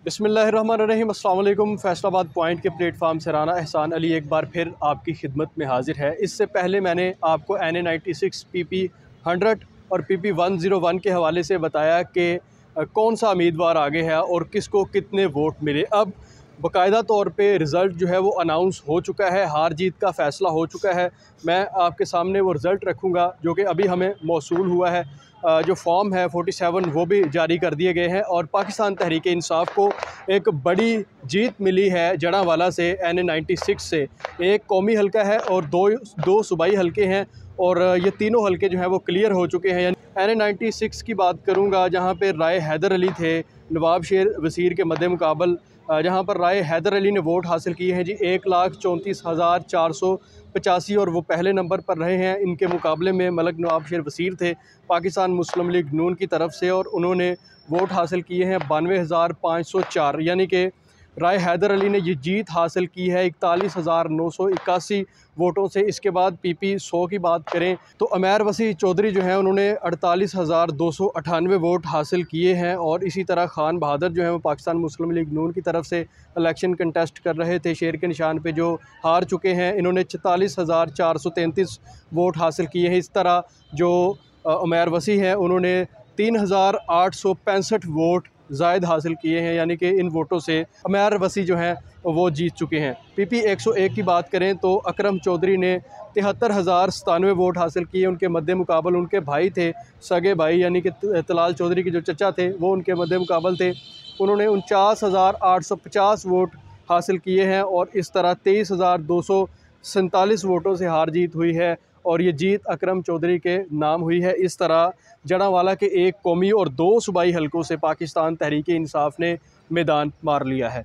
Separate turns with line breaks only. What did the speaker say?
बिस्मिल्लाहिर्रहमानिर्रहीम। अस्सलाम वालेकुम। फैसलाबाद पॉइंट के प्लेटफार्म से राना एहसान अली एक बार फिर आपकी खिदमत में हाजिर है। इससे पहले मैंने आपको NA96 PP100 और PP101 के हवाले से बताया कि कौन सा उम्मीदवार आगे है और किसको कितने वोट मिले। अब बाकायदा तौर पे रिज़ल्ट जो है वो अनाउंस हो चुका है, हार जीत का फ़ैसला हो चुका है। मैं आपके सामने वो रिज़ल्ट रखूँगा जो कि अभी हमें मौसूल हुआ है। जो फॉर्म है 47 वो भी जारी कर दिए गए हैं और पाकिस्तान तहरीक इंसाफ को एक बड़ी जीत मिली है जड़ांवाला से NA96 से। एक कौमी हल्का है और दो सूबाई हल्के हैं और ये तीनों हल्के जो हैं वो क्लियर हो चुके हैं। NA96 की बात करूँगा जहाँ पे राय हैदर अली थे नवाब शेर वसीर के मद्दे मुकाबल, जहाँ पर राय हैदर अली ने वोट हासिल किए हैं जी 1,34,485 और वो पहले नंबर पर रहे हैं। इनके मुकाबले में मलक नवाब शेर वसीर थे पाकिस्तान मुस्लिम लीग नून की तरफ से और उन्होंने वोट हासिल किए हैं 92,504, यानी कि राय हैदर अली ने ये जीत हासिल की है 41,981 वोटों से। इसके बाद PP 100 की बात करें तो उमैर वसी चौधरी जो हैं उन्होंने 48,298 वोट हासिल किए हैं और इसी तरह खान बहादुर जो हैं वो पाकिस्तान मुस्लिम लीग नून की तरफ से इलेक्शन कंटेस्ट कर रहे थे, शेर के निशान पे जो हार चुके हैं। इन्होंने 44,433 वोट हासिल किए हैं। इस तरह जो उमैर वसी हैं उन्होंने 3,865 वोट ज़ायद हासिल किए हैं, यानी कि इन वोटों से उमैर वसी जो हैं वो जीत चुके हैं। PP 101 की बात करें तो अकरम चौधरी ने 73,097 वोट हासिल किए। उनके मद्दे मुकाबल उनके भाई थे, सगे भाई यानी कि तलाल चौधरी के जो चचा थे वो उनके मद्दे मुकाबल थे। उन्होंने 49,850 वोट हासिल किए हैं और इस तरह 23,247 वोटों से हार जीत हुई है और ये जीत अकरम चौधरी के नाम हुई है। इस तरह जड़ांवाला के एक कौमी और दो सूबाई हलकों से पाकिस्तान तहरीक इंसाफ ने मैदान मार लिया है।